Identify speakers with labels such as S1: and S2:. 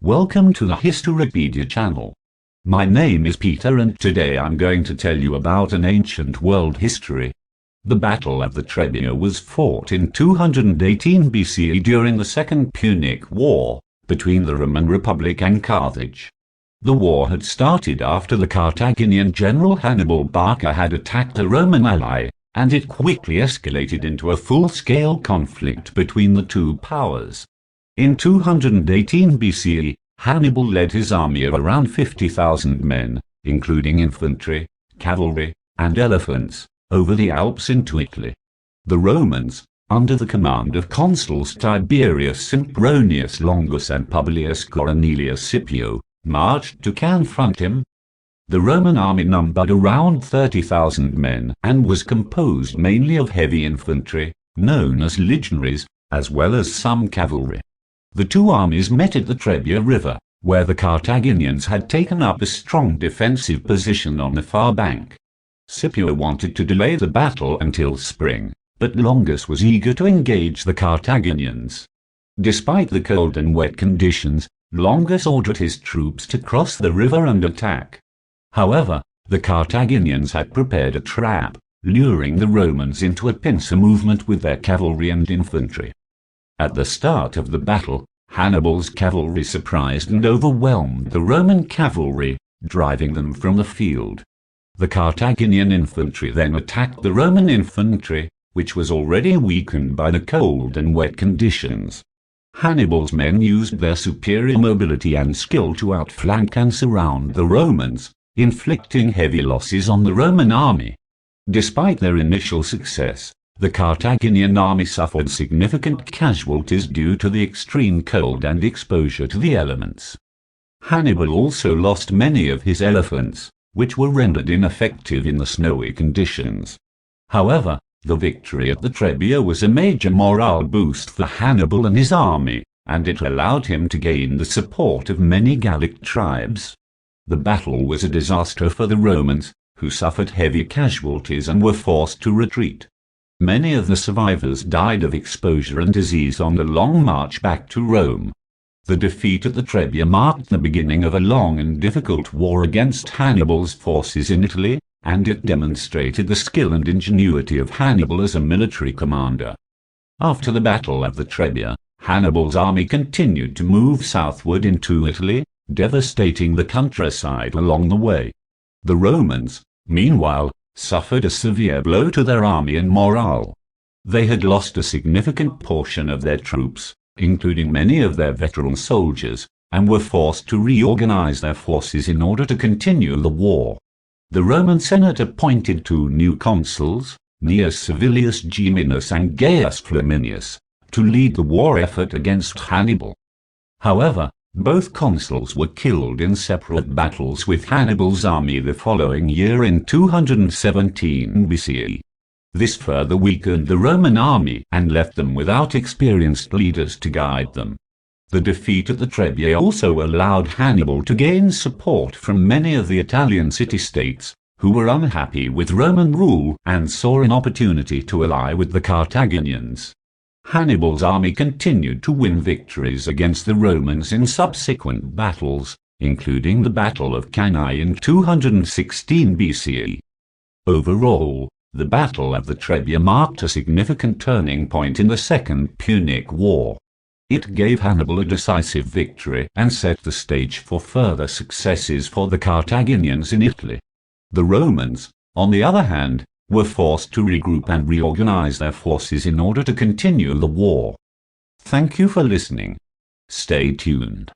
S1: Welcome to the Historypedia channel. My name is Peter and today I'm going to tell you about an ancient world history. The Battle of the Trebia was fought in 218 BCE during the Second Punic War between the Roman Republic and Carthage. The war had started after the Carthaginian general Hannibal Barca had attacked a Roman ally, and it quickly escalated into a full-scale conflict between the two powers. In 218 BCE, Hannibal led his army of around 50,000 men, including infantry, cavalry, and elephants, over the Alps into Italy. The Romans, under the command of consuls Tiberius, Sempronius, Longus, and Publius Cornelius Scipio, marched to confront him. The Roman army numbered around 30,000 men and was composed mainly of heavy infantry, known as legionaries, as well as some cavalry. The two armies met at the Trebia River, where the Carthaginians had taken up a strong defensive position on the far bank. Scipio wanted to delay the battle until spring, but Longus was eager to engage the Carthaginians. Despite the cold and wet conditions, Longus ordered his troops to cross the river and attack. However, the Carthaginians had prepared a trap, luring the Romans into a pincer movement with their cavalry and infantry. At the start of the battle, Hannibal's cavalry surprised and overwhelmed the Roman cavalry, driving them from the field. The Carthaginian infantry then attacked the Roman infantry, which was already weakened by the cold and wet conditions. Hannibal's men used their superior mobility and skill to outflank and surround the Romans, inflicting heavy losses on the Roman army. Despite their initial success, the Carthaginian army suffered significant casualties due to the extreme cold and exposure to the elements. Hannibal also lost many of his elephants, which were rendered ineffective in the snowy conditions. However, the victory at the Trebia was a major morale boost for Hannibal and his army, and it allowed him to gain the support of many Gallic tribes. The battle was a disaster for the Romans, who suffered heavy casualties and were forced to retreat. Many of the survivors died of exposure and disease on the long march back to Rome. The defeat at the Trebia marked the beginning of a long and difficult war against Hannibal's forces in Italy, and it demonstrated the skill and ingenuity of Hannibal as a military commander. After the Battle of the Trebia, Hannibal's army continued to move southward into Italy, devastating the countryside along the way. The Romans, meanwhile, suffered a severe blow to their army and morale. They had lost a significant portion of their troops, including many of their veteran soldiers, and were forced to reorganize their forces in order to continue the war. The Roman Senate appointed two new consuls, Gnaeus Servilius Geminus and Gaius Flaminius, to lead the war effort against Hannibal. However, both consuls were killed in separate battles with Hannibal's army the following year in 217 BCE. This further weakened the Roman army and left them without experienced leaders to guide them. The defeat at the Trebia also allowed Hannibal to gain support from many of the Italian city-states, who were unhappy with Roman rule and saw an opportunity to ally with the Carthaginians. Hannibal's army continued to win victories against the Romans in subsequent battles, including the Battle of Cannae in 216 BCE. Overall, the Battle of the Trebia marked a significant turning point in the Second Punic War. It gave Hannibal a decisive victory and set the stage for further successes for the Carthaginians in Italy. The Romans, on the other hand, were forced to regroup and reorganize their forces in order to continue the war. Thank you for listening. Stay tuned.